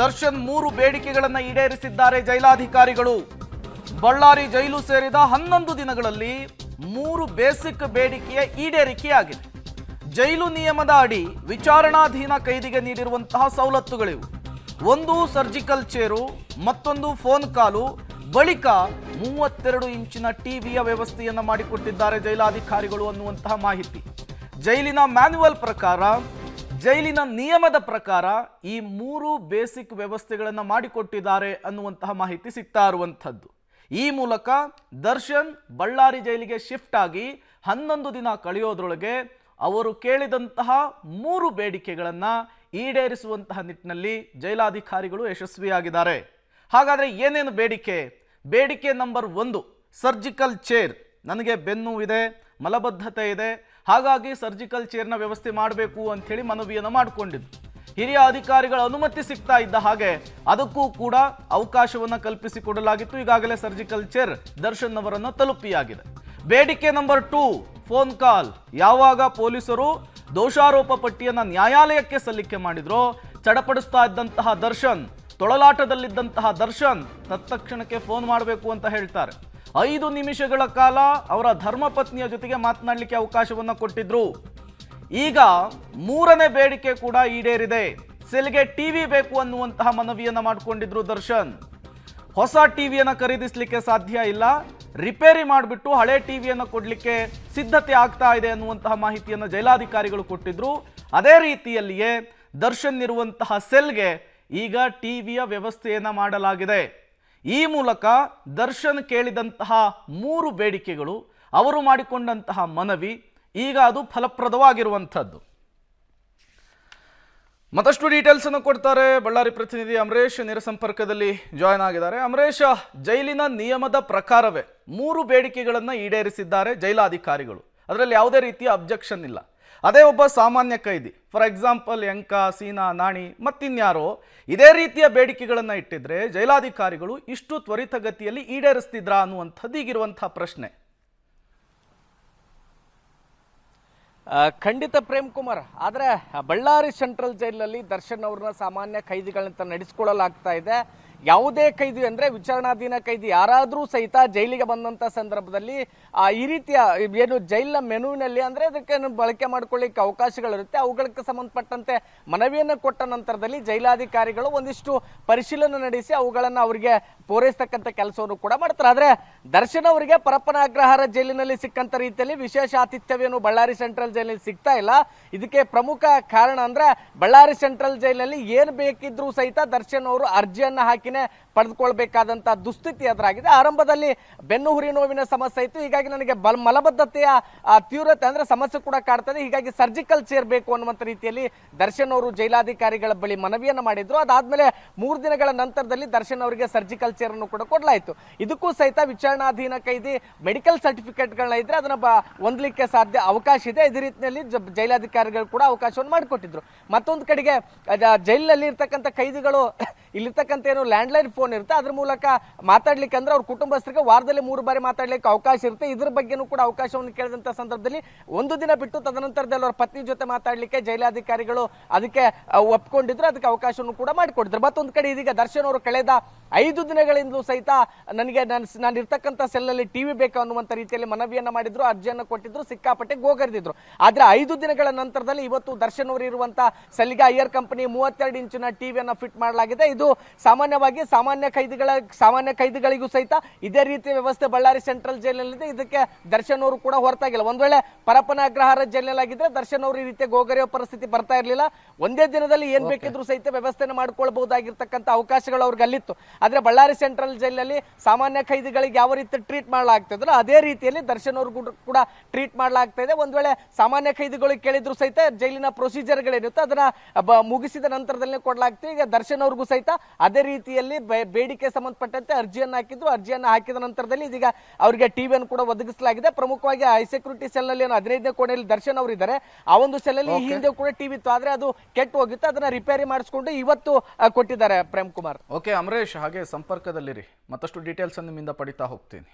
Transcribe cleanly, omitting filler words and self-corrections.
ದರ್ಶನ್ 3 ಬೇಡಿಕೆಗಳನ್ನು ಈಡೇರಿಸಿದ್ದಾರೆ ಜೈಲಾಧಿಕಾರಿಗಳು. ಬಳ್ಳಾರಿ ಜೈಲು ಸೇರಿದ 11 ದಿನಗಳಲ್ಲಿ 3 ಬೇಸಿಕ್ ಬೇಡಿಕೆಯ ಈಡೇರಿಕೆಯಾಗಿದೆ. ಜೈಲು ನಿಯಮದ ಅಡಿ ವಿಚಾರಣಾಧೀನ ಕೈದಿಗೆ ನೀಡಿರುವಂತಹ ಸವಲತ್ತುಗಳಿವು. ಒಂದು ಸರ್ಜಿಕಲ್ ಚೇರು, ಮತ್ತೊಂದು ಫೋನ್ ಕಾಲು, ಬಳಿಕ 32 ಇಂಚಿನ ಟಿವಿಯ ವ್ಯವಸ್ಥೆಯನ್ನು ಮಾಡಿಕೊಟ್ಟಿದ್ದಾರೆ ಜೈಲಾಧಿಕಾರಿಗಳು ಅನ್ನುವಂತಹ ಮಾಹಿತಿ. ಜೈಲಿನ ಮ್ಯಾನ್ಯುವಲ್ ಪ್ರಕಾರ, ಜೈಲಿನ ನಿಯಮದ ಪ್ರಕಾರ ಈ 3 ಬೇಸಿಕ್ ವ್ಯವಸ್ಥೆಗಳನ್ನು ಮಾಡಿಕೊಟ್ಟಿದ್ದಾರೆ ಅನ್ನುವಂತಹ ಮಾಹಿತಿ ಸಿಗ್ತಾ ಇರುವಂಥದ್ದು. ಈ ಮೂಲಕ ದರ್ಶನ್ ಬಳ್ಳಾರಿ ಜೈಲಿಗೆ ಶಿಫ್ಟ್ ಆಗಿ 11 ದಿನ ಕಳೆಯೋದ್ರೊಳಗೆ ಅವರು ಕೇಳಿದಂತಹ 3 ಬೇಡಿಕೆಗಳನ್ನು ಈಡೇರಿಸುವಂತಹ ನಿಟ್ಟಿನಲ್ಲಿ ಜೈಲಾಧಿಕಾರಿಗಳು ಯಶಸ್ವಿಯಾಗಿದ್ದಾರೆ. ಹಾಗಾದರೆ ಏನೇನು ಬೇಡಿಕೆ? ಬೇಡಿಕೆ ನಂಬರ್ 1, ಸರ್ಜಿಕಲ್ ಚೇರ್. ನನಗೆ ಬೆನ್ನು ಇದೆ, ಮಲಬದ್ಧತೆ ಇದೆ, ಹಾಗಾಗಿ ಸರ್ಜಿಕಲ್ ಚೇರ್ನ ವ್ಯವಸ್ಥೆ ಮಾಡಬೇಕು ಅಂಥೇಳಿ ಮನವಿಯನ್ನು ಮಾಡಿಕೊಂಡಿದ್ದು. ಹಿರಿಯ ಅಧಿಕಾರಿಗಳ ಅನುಮತಿ ಸಿಗ್ತಾ ಇದ್ದ ಹಾಗೆ ಅದಕ್ಕೂ ಕೂಡ ಅವಕಾಶವನ್ನು ಕಲ್ಪಿಸಿಕೊಡಲಾಗಿತ್ತು. ಈಗಾಗಲೇ ಸರ್ಜಿಕಲ್ ಚೇರ್ ದರ್ಶನ್ ಅವರನ್ನು ತಲುಪಿಯಾಗಿದೆ. ಬೇಡಿಕೆ ನಂಬರ್ 2, ಫೋನ್ ಕಾಲ್. ಯಾವಾಗ ಪೊಲೀಸರು ದೋಷಾರೋಪ ಪಟ್ಟಿಯನ್ನು ನ್ಯಾಯಾಲಯಕ್ಕೆ ಸಲ್ಲಿಕೆ ಮಾಡಿದ್ರೋ, ಚಡಪಡಿಸ್ತಾ ಇದ್ದಂತಹ ದರ್ಶನ್, ತೊಳಲಾಟದಲ್ಲಿದ್ದಂತಹ ದರ್ಶನ್ ತತ್ಕ್ಷಣಕ್ಕೆ ಫೋನ್ ಮಾಡಬೇಕು ಅಂತ ಹೇಳ್ತಾರೆ. 5 ನಿಮಿಷಗಳ ಕಾಲ ಅವರ ಧರ್ಮಪತ್ನಿಯ ಜೊತೆಗೆ ಮಾತನಾಡಲಿಕ್ಕೆ ಅವಕಾಶವನ್ನು ಕೊಟ್ಟಿದ್ರು. ಈಗ 3ನೇ ಬೇಡಿಕೆ ಕೂಡ ಈಡೇರಿದೆ. ಸೆಲ್ಗೆ ಟಿವಿ ಬೇಕು ಅನ್ನುವಂತಹ ಮನವಿಯನ್ನು ಮಾಡಿಕೊಂಡಿದ್ರು ದರ್ಶನ್. ಹೊಸ ಟಿವಿಯನ್ನು ಖರೀದಿಸಲಿಕ್ಕೆ ಸಾಧ್ಯ ಇಲ್ಲ, ರಿಪೇರಿ ಮಾಡಿಬಿಟ್ಟು ಹಳೆ ಟಿವಿಯನ್ನು ಕೊಡಲಿಕ್ಕೆ ಸಿದ್ಧತೆ ಆಗ್ತಾ ಇದೆ ಅನ್ನುವಂತಹ ಮಾಹಿತಿಯನ್ನು ಜೈಲಾಧಿಕಾರಿಗಳು ಕೊಟ್ಟಿದ್ರು. ಅದೇ ರೀತಿಯಲ್ಲಿಯೇ ದರ್ಶನ್ ಇರುವಂತಹ ಸೆಲ್ಗೆ ಈಗ ಟಿವಿಯ ವ್ಯವಸ್ಥೆಯನ್ನು ಮಾಡಲಾಗಿದೆ. ಈ ಮೂಲಕ ದರ್ಶನ್ ಕೇಳಿದಂತಹ 3 ಬೇಡಿಕೆಗಳು, ಅವರು ಮಾಡಿಕೊಂಡಂತಹ ಮನವಿ, ಈಗ ಅದು ಫಲಪ್ರದವಾಗಿರುವಂಥದ್ದು. ಮತ್ತಷ್ಟು ಡೀಟೇಲ್ಸ್ ಅನ್ನು ಕೊಡ್ತಾರೆ ಬಳ್ಳಾರಿ ಪ್ರತಿನಿಧಿ ಅಮರೇಶ್, ನೇರ ಸಂಪರ್ಕದಲ್ಲಿ ಜಾಯ್ನ್ ಆಗಿದ್ದಾರೆ. ಅಮರೇಶ್, ಜೈಲಿನ ನಿಯಮದ ಪ್ರಕಾರವೇ 3 ಬೇಡಿಕೆಗಳನ್ನು ಈಡೇರಿಸಿದ್ದಾರೆ ಜೈಲಾಧಿಕಾರಿಗಳು. ಅದರಲ್ಲಿ ಯಾವುದೇ ರೀತಿಯ ಅಬ್ಜೆಕ್ಷನ್ ಇಲ್ಲ. ಅದೇ ಒಬ್ಬ ಸಾಮಾನ್ಯ ಕೈದಿ, ಫಾರ್ ಎಕ್ಸಾಂಪಲ್ ಯಂಕ, ಸೀನಾ, ನಾಣಿ ಮತ್ತಿನ್ಯಾರೋ ಇದೇ ರೀತಿಯ ಬೇಡಿಕೆಗಳನ್ನು ಇಟ್ಟಿದ್ರೆ ಜೈಲಾಧಿಕಾರಿಗಳು ಇಷ್ಟು ತ್ವರಿತಗತಿಯಲ್ಲಿ ಈಡೇರಿಸ್ತಿದ್ರಾ ಅನ್ನುವಂಥದ್ದು ಈಗಿರುವಂತಹ ಪ್ರಶ್ನೆ. ಖಂಡಿತ ಪ್ರೇಮ್ ಕುಮಾರ್, ಆದರೆ ಬಳ್ಳಾರಿ ಸೆಂಟ್ರಲ್ ಜೈಲಿನಲ್ಲಿ ದರ್ಶನ್ ಅವ್ರನ್ನ ಸಾಮಾನ್ಯ ಕೈದಿಗಳಂತ ನಡೆಸಿಕೊಳ್ಳಲಾಗ್ತಾ ಇದೆ. ಯಾವುದೇ ಕೈದಿ ಅಂದರೆ ವಿಚಾರಣಾಧೀನ ಕೈದಿ ಯಾರಾದರೂ ಸಹಿತ ಜೈಲಿಗೆ ಬಂದಂಥ ಸಂದರ್ಭದಲ್ಲಿ ಈ ರೀತಿಯ ಏನು ಜೈಲಿನ ಮೆನುವಿನಲ್ಲಿ ಅಂದರೆ ಅದಕ್ಕೆ ಬಳಕೆ ಮಾಡ್ಕೊಳ್ಳಿಕ್ಕೆ ಅವಕಾಶಗಳಿರುತ್ತೆ. ಅವುಗಳಿಗೆ ಸಂಬಂಧಪಟ್ಟಂತೆ ಮನವಿಯನ್ನು ಕೊಟ್ಟ ನಂತರದಲ್ಲಿ ಜೈಲಾಧಿಕಾರಿಗಳು ಒಂದಿಷ್ಟು ಪರಿಶೀಲನೆ ನಡೆಸಿ ಅವುಗಳನ್ನು ಅವರಿಗೆ ಪೂರೈಸ್ತಕ್ಕಂಥ ಕೆಲಸವನ್ನು ಕೂಡ ಮಾಡ್ತಾರೆ. ಆದರೆ ದರ್ಶನ್ ಅವರಿಗೆ ಪರಪ್ಪನ ಅಗ್ರಹಾರ ಜೈಲಿನಲ್ಲಿ ಸಿಕ್ಕಂಥ ರೀತಿಯಲ್ಲಿ ವಿಶೇಷ ಆತಿಥ್ಯವೇನು ಬಳ್ಳಾರಿ ಸೆಂಟ್ರಲ್ ಜೈಲಿನಲ್ಲಿ ಸಿಗ್ತಾ ಇಲ್ಲ. ಇದಕ್ಕೆ ಪ್ರಮುಖ ಕಾರಣ ಅಂದರೆ ಬಳ್ಳಾರಿ ಸೆಂಟ್ರಲ್ ಜೈಲಿನಲ್ಲಿ ಏನು ಬೇಕಿದ್ರೂ ಸಹಿತ ದರ್ಶನ್ ಅವರು ಅರ್ಜಿಯನ್ನು ಹಾಕಿ ಪಡೆದುಕೊಳ್ಬೇಕಾದಂತ ದುಸ್ಥಿತಿ ಎದುರಾಗಿದೆ. ಆರಂಭದಲ್ಲಿ ಬೆನ್ನು ಹುರಿ ನೋವಿನ ಸಮಸ್ಯೆ ಇತ್ತು, ಹೀಗಾಗಿ ನನಗೆ ಮಲಬದ್ಧತೆಯ ತೀವ್ರತೆ ಅಂದ್ರೆ ಸಮಸ್ಯೆ ಕೂಡ ಕಾಡ್ತದೆ, ಹೀಗಾಗಿ ಸರ್ಜಿಕಲ್ ಚೇರ್ ಬೇಕು ಅನ್ನುವಂಥ ರೀತಿಯಲ್ಲಿ ದರ್ಶನ್ ಅವರು ಜೈಲಾಧಿಕಾರಿಗಳ ಬಳಿ ಮನವಿಯನ್ನು ಮಾಡಿದ್ರು. ಅದಾದ್ಮೇಲೆ 3 ದಿನಗಳ ನಂತರದಲ್ಲಿ ದರ್ಶನ್ ಅವರಿಗೆ ಸರ್ಜಿಕಲ್ ಚೇರ್ ಅನ್ನು ಕೂಡ ಕೊಡಲಾಯಿತು. ಇದಕ್ಕೂ ಸಹಿತ ವಿಚಾರಣಾಧೀನ ಕೈದಿ ಮೆಡಿಕಲ್ ಸರ್ಟಿಫಿಕೇಟ್ಗಳನ್ನ ಇದ್ರೆ ಅದನ್ನ ಹೊಂದಲಿಕ್ಕೆ ಸಾಧ್ಯ ಅವಕಾಶ ಇದೆ. ಇದೇ ರೀತಿಯಲ್ಲಿ ಜೈಲಾಧಿಕಾರಿಗಳು ಕೂಡ ಅವಕಾಶವನ್ನು ಮಾಡಿಕೊಟ್ಟಿದ್ರು. ಮತ್ತೊಂದು ಕಡೆಗೆ ಜೈಲಿನಲ್ಲಿ ಇರ್ತಕ್ಕಂಥ ಕೈದಿಗಳು ಇಲ್ಲಿರ್ತಕ್ಕಂಥ ಏನು ಲ್ಯಾಂಡ್ಲೈನ್ ಫೋನ್ ಇರುತ್ತೆ, ಅದ್ರ ಮೂಲಕ ಮಾತಾಡ್ಲಿಕ್ಕೆ ಅಂದ್ರೆ ಅವ್ರ ಕುಟುಂಬಸ್ಥರಿಗೆ ವಾರದಲ್ಲಿ 3 ಬಾರಿ ಮಾತಾಡ್ಲಿಕ್ಕೆ ಅವಕಾಶ ಇರುತ್ತೆ. ಇದ್ರ ಬಗ್ಗೆನೂ ಕೂಡ ಅವಕಾಶವನ್ನು ಕೇಳಿದಂತ ಸಂದರ್ಭದಲ್ಲಿ 1 ದಿನ ಬಿಟ್ಟು ತದನಂತರದಲ್ಲಿ ಅವ್ರ ಪತ್ನಿ ಜೊತೆ ಮಾತಾಡ್ಲಿಕ್ಕೆ ಜೈಲಾಧಿಕಾರಿಗಳು ಅದಕ್ಕೆ ಒಪ್ಕೊಂಡಿದ್ರು, ಅದಕ್ಕೆ ಅವಕಾಶವನ್ನು ಕೂಡ ಮಾಡಿಕೊಟ್ಟಿದ್ರು. ಮತ್ತೊಂದು ಕಡೆ ಇದೀಗ ದರ್ಶನ್ ಅವರು ಕಳೆದ 5 ದಿನಗಳಿಂದಲೂ ಸಹಿತ ನನಗೆ ನಾನು ಇರ್ತಕ್ಕಂಥ ಸೆಲ್ಲಲ್ಲಿ ಟಿವಿ ಬೇಕು ಅನ್ನುವಂಥ ರೀತಿಯಲ್ಲಿ ಮನವಿಯನ್ನ ಮಾಡಿದ್ರು, ಅರ್ಜಿಯನ್ನು ಕೊಟ್ಟಿದ್ರು, ಸಿಕ್ಕಾಪಟ್ಟೆ ಗೋಗರಿದಿದ್ರು. ಆದ್ರೆ 5 ದಿನಗಳ ನಂತರದಲ್ಲಿ ಇವತ್ತು ದರ್ಶನ್ ಅವರು ಇರುವಂತ ಸೆಲ್ಗೆ ಐಆರ್ ಕಂಪನಿ 32 ಇಂಚಿನ ಟಿವಿಯನ್ನು ಫಿಟ್ ಮಾಡಲಾಗಿದೆ. ಇದು ಸಾಮಾನ್ಯವಾಗಿ ಸಾಮಾನ್ಯ ಕೈದಿಗಳಿಗೂ ಸಹಿತ ಇದೇ ರೀತಿಯ ವ್ಯವಸ್ಥೆ ಬಳ್ಳಾರಿ ಸೆಂಟ್ರಲ್ ಜೈಲಿನಲ್ಲಿದೆ. ಇದಕ್ಕೆ ದರ್ಶನ್ ಅವರು ಕೂಡ ಹೊರತಾಗಿಲ್ಲ. ಒಂದ್ ವೇಳೆ ಪರಪ್ಪನ ಅಗ್ರಹಾರ ಜೈಲಿನಲ್ಲಾಗಿದ್ರೆ ದರ್ಶನ್ ಅವರು ಈ ರೀತಿಯ ಗೋಗರಿಯೋ ಪರಿಸ್ಥಿತಿ ಬರ್ತಾ ಇರಲಿಲ್ಲ. ಒಂದೇ ದಿನದಲ್ಲಿ ಏನ್ ಬೇಕಿದ್ರು ಸಹಿತ ವ್ಯವಸ್ಥೆನ ಮಾಡ್ಕೊಳ್ಬಹುದಾಗಿರ್ತಕ್ಕಂಥ ಅವಕಾಶಗಳು ಅವ್ರಿಗೆ ಅಲ್ಲಿತ್ತು. ಆದ್ರೆ ಬಳ್ಳಾರಿ ಸೆಂಟ್ರಲ್ ಜೈಲಲ್ಲಿ ಸಾಮಾನ್ಯ ಕೈದಿಗಳಿಗೆ ಯಾವ ರೀತಿ ಟ್ರೀಟ್ ಮಾಡಲಾಗ್ತಿದ್ರು ಅದೇ ರೀತಿಯಲ್ಲಿ ದರ್ಶನ್ ಅವ್ರಿಗೂ ಕೂಡ ಟ್ರೀಟ್ ಮಾಡಲಾಗ್ತಾ ಇದೆ. ಒಂದ್ ವೇಳೆ ಸಾಮಾನ್ಯ ಕೈದಿಗಳಿಗೆ ಕೇಳಿದ್ರು ಸಹಿತ ಜೈಲಿನ ಪ್ರೊಸೀಜರ್ಗಳೇನಿತ್ತು ಅದನ್ನ ಮುಗಿಸಿದ ನಂತರದಲ್ಲಿ ಕೊಡಲಾಗ್ತದೆ. ಈಗ ದರ್ಶನ್ ಅವ್ರಿಗೂ ಸಹಿತ ಅದೇ ರೀತಿಯಲ್ಲಿ ಬೇಡಿಕೆ ಸಂಬಂಧಪಟ್ಟಂತೆ ಅರ್ಜಿಯನ್ನು ಹಾಕಿದ್ರು. ಅರ್ಜಿಯನ್ನು ಹಾಕಿದ ನಂತರದಲ್ಲಿ ಇದೀಗ ಅವರಿಗೆ ಟಿವಿಯನ್ನು ಕೂಡ ಒದಗಿಸಲಾಗಿದೆ. ಪ್ರಮುಖವಾಗಿ ಹೈ ಸೆಕ್ಯೂರಿಟಿ ಸೆಲ್ ನಲ್ಲಿ 15ನೇ ಕೋಣೆಯಲ್ಲಿ ದರ್ಶನ್ ಅವರು ಇದ್ದಾರೆ. ಆ ಒಂದು ಸೆಲ್ ಅಲ್ಲಿ ಹಿಂದೆ ಕೂಡ ಟಿವಿ ಇತ್ತು, ಆದ್ರೆ ಅದು ಕೆಟ್ಟು ಹೋಗಿತ್ತು. ಅದನ್ನ ರಿಪೇರಿ ಮಾಡಿಸ್ಕೊಂಡು ಇವತ್ತು ಕೊಟ್ಟಿದ್ದಾರೆ ಪ್ರೇಮ್ ಕುಮಾರ್. ಓಕೆ ಅಮರೇಶ್, ಹಾಗೆ ಸಂಪರ್ಕದಲ್ಲಿರಿ, ಮತ್ತಷ್ಟು ಡೀಟೇಲ್ಸ್ ನಿಮ್ಮಿಂದ ಪಡಿತಾ ಹೋಗ್ತೀನಿ.